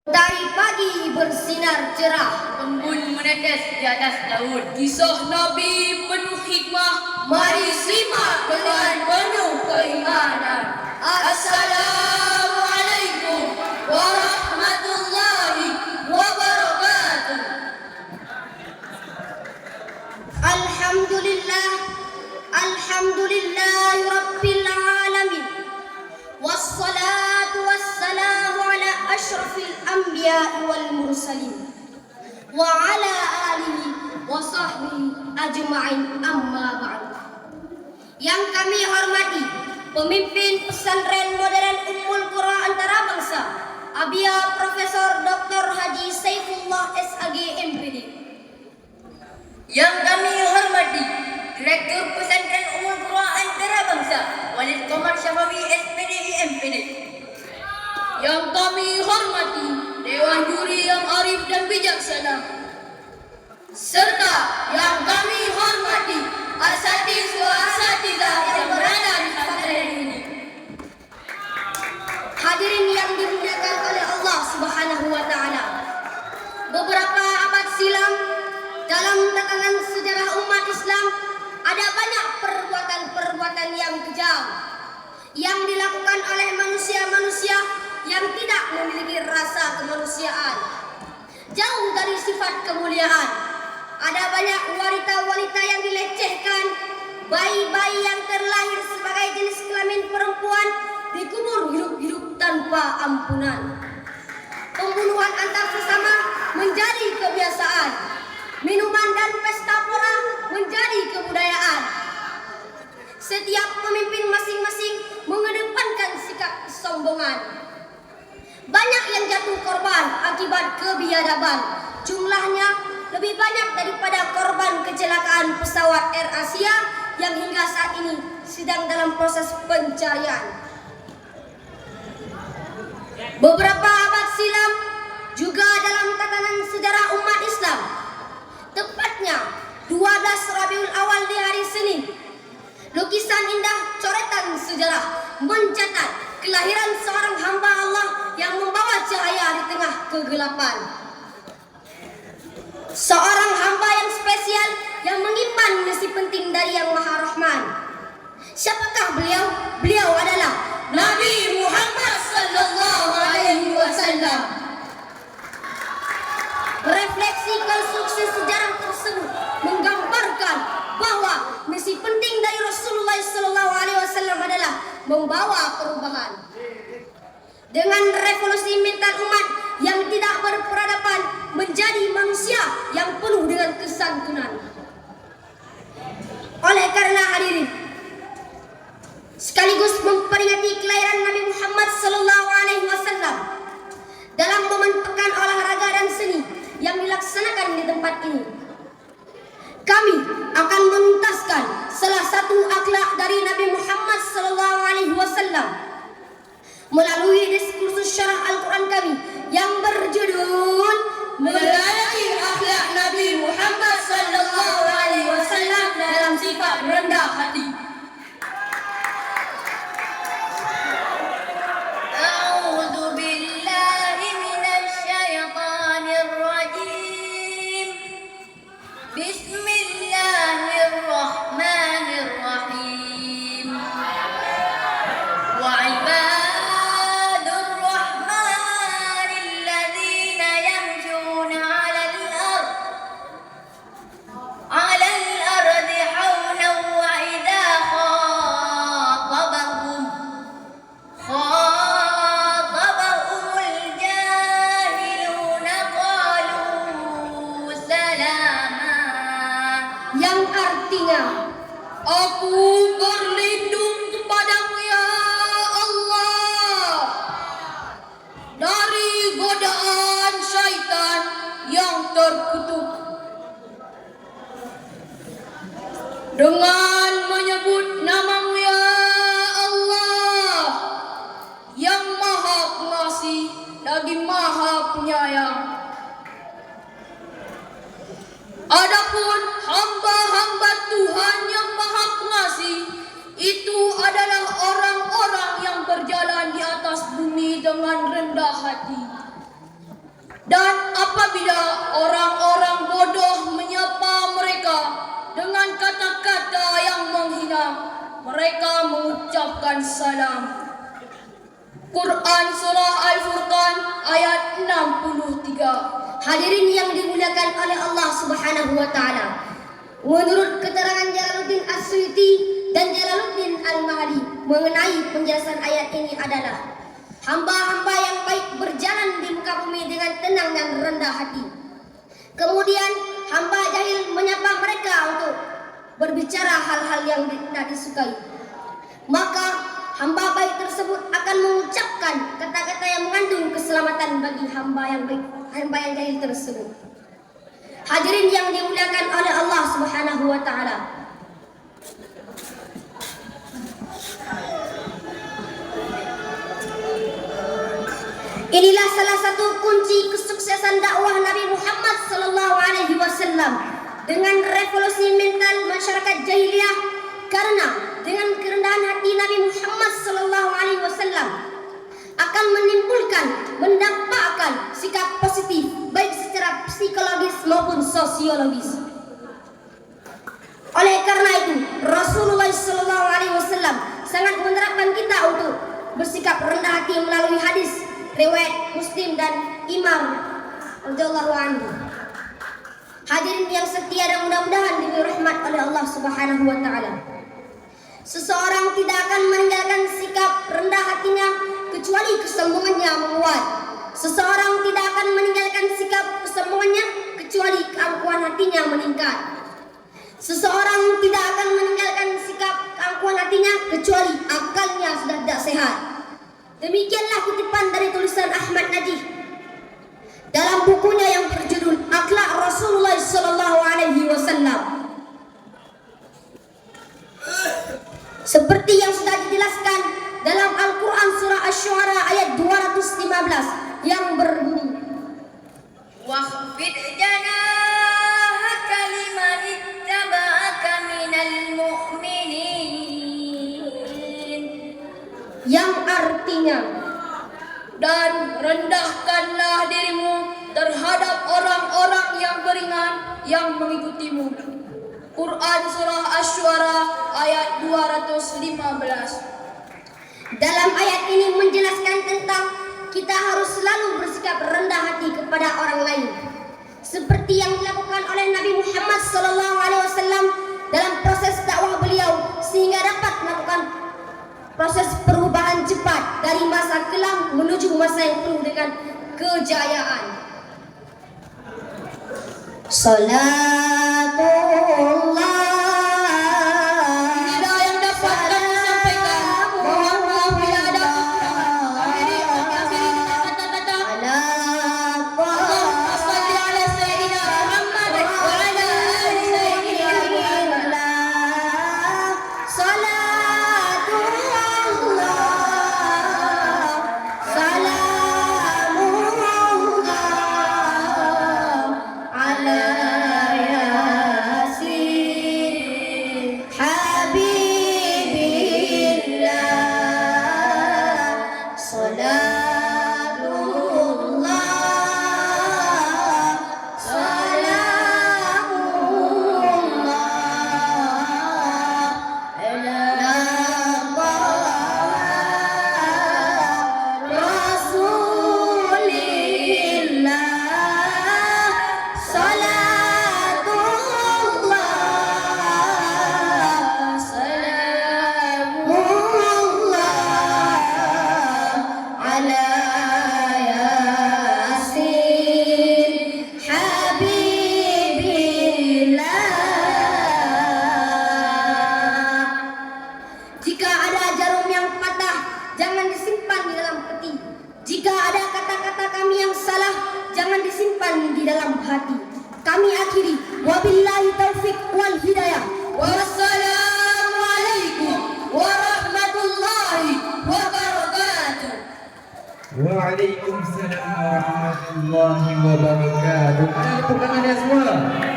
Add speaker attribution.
Speaker 1: Dari pagi bersinar cerah,
Speaker 2: embun menetes di atas daun. Kisah Nabi penuh hikmah,
Speaker 1: mari simak dengan penuh keimanan. Assalamualaikum warahmatullahi wabarakatuh. Alhamdulillah rabbil alamin. Wassalatu wassalamu ala asyrafil anbiya'i wal mursalin wa ala alihi wa sahbihi ajma'in, amma ba'd. Yang kami hormati pemimpin pesantren modern Ummul Qura Antarabangsa, Abia Profesor Dr. Haji Saifullah SAG MPD.
Speaker 2: yang kami hormati Direktur Pesantren Ummul Qura Antarabangsa, Walid Qamar Syafawi SPD MPD.
Speaker 1: Yang kami hormati Dewan Juri yang arif dan bijaksana, serta yang kami hormati asatidz yang berada di pesantren ini. Hadirin yang dimuliakan oleh Allah Subhanahu wa taala. Beberapa abad silam, dalam tatanan sejarah umat Islam, ada banyak perbuatan-perbuatan yang kejam yang dilakukan oleh manusia-manusia yang tidak memiliki rasa kemanusiaan, jauh dari sifat kemuliaan. Ada banyak wanita-wanita yang dilecehkan, bayi-bayi yang terlahir sebagai jenis kelamin perempuan dikubur hidup-hidup tanpa ampunan. Pembunuhan antar sesama menjadi kebiasaan. Minuman dan pesta pora menjadi kebudayaan. Setiap pemimpin masing-masing mengedepankan sikap kesombongan. Banyak yang jatuh korban akibat kebiadaban. Jumlahnya lebih banyak daripada korban kecelakaan pesawat Air Asia yang hingga saat ini sedang dalam proses pencarian. Beberapa abad silam, juga dalam tatanan sejarah umat Islam, tepatnya 12 Rabiul Awal di hari Senin, lukisan indah coretan sejarah mencatat kelahiran seorang hamba Allah yang membawa cahaya di tengah kegelapan. Seorang hamba yang spesial yang mengimban misi penting dari Yang Maha Rahman. Siapakah beliau? Beliau adalah Nabi Muhammad sallallahu alaihi wasallam. Refleksi konstruksi sejarah tersebut menggambarkan bahwa misi penting dari Rasulullah sallallahu alaihi wasallam adalah membawa perubahan. Dengan revolusi mental umat yang tidak berperadaban menjadi manusia yang penuh dengan kesantunan. Oleh karena hadirin, sekaligus memperingati kelahiran Nabi Muhammad sallallahu alaihi wasallam, dalam momen pekan olahraga dan seni yang dilaksanakan di tempat ini, kami akan menuntaskan salah satu akhlak dari Nabi Muhammad sallallahu alaihi wasallam melalui diskursus syarah Al-Quran kami yang berjudul Melayani Akhlak Nabi Muhammad sallallahu alaihi wasallam dalam sifat rendah hati. Yang artinya, aku berlindung kepadamu ya Allah dari godaan syaitan yang terkutuk. Dengan menyebut namamu ya Allah yang maha pengasih lagi maha penyayang. Adapun hamba-hamba Tuhan yang maha pengasih itu adalah orang-orang yang berjalan di atas bumi dengan rendah hati.
Speaker 2: Dan apabila orang-orang bodoh menyapa mereka dengan kata-kata yang menghina, mereka mengucapkan salam. Quran Surah Al-Furqan ayat 63.
Speaker 1: Hadirin yang dimuliakan oleh Allah Subhanahu wa taala. Menurut keterangan Jalaluddin As-Suyuti dan Jalaluddin Al-Mahdi mengenai penjelasan ayat ini adalah hamba-hamba yang baik berjalan di muka bumi dengan tenang dan rendah hati. Kemudian hamba jahil menyapa mereka untuk berbicara hal-hal yang tidak disukai. Maka hamba baik tersebut akan mengucapkan kata-kata yang mengandung keselamatan bagi hamba yang baik, hamba yang jahil tersebut. Hadirin yang dimuliakan oleh Allah Subhanahu wa taala. Inilah salah satu kunci kesuksesan dakwah Nabi Muhammad sallallahu alaihi wasallam dengan revolusi mental masyarakat jahiliyah, karena dengan kerendahan hati Nabi Muhammad sallallahu alaihi wasallam akan menimbulkan, mendapatkan sikap positif baik secara psikologis maupun sosiologis. Oleh karena itu, Rasulullah sallallahu alaihi wasallam sangat menerapkan kita untuk bersikap rendah hati melalui hadis riwayat Muslim dan Imam radhiyallahu anhu. Hadirin yang setia dan mudah-mudahan diberi rahmat oleh Allah Subhanahu wa taala. Seseorang tidak akan meninggalkan sikap rendah hatinya kecuali kesombongannya menguat. Seseorang tidak akan meninggalkan sikap kesombongannya kecuali keangkuhan hatinya meningkat. Seseorang tidak akan meninggalkan sikap keangkuhan hatinya kecuali akalnya sudah tidak sehat. Demikianlah kutipan dari tulisan Ahmad Najih dalam bukunya yang berjudul Akhlak Rasulullah sallallahu alaihi wasallam. Seperti yang sudah dijelaskan dalam Al-Quran Surah Asy-Syu'ara ayat 215 yang berbunyi,
Speaker 2: Wakhfid janahaka liman ittaba'aka minal mu'minin,
Speaker 1: yang artinya,
Speaker 2: dan rendahkanlah dirimu terhadap orang-orang yang beriman yang mengikutimu. Quran Surah Asy-Syu'ara ayat 215.
Speaker 1: dalam ayat ini menjelaskan tentang kita harus selalu bersikap rendah hati kepada orang lain, seperti yang dilakukan oleh Nabi Muhammad SAW dalam proses dakwah beliau, sehingga dapat melakukan proses perubahan cepat dari masa kelam menuju masa yang penuh dengan kejayaan. Salatullah.
Speaker 2: Inilah yang dapat kami sampaikan. Mohon maaf bila ada kekurangan. Akhiri dengan kata-kata Allahumma shalli ala Sayyidina Muhammad wa ala ali Sayyidina Muhammad.
Speaker 1: Di dalam hati. Kami akhiri, wabillahi taufik wal hidayah.
Speaker 2: Wassalamualaikum warahmatullahi wabarakatuh.
Speaker 3: Waalaikumsalam warahmatullahi wabarakatuh. Ada tepuk tangan ya semua.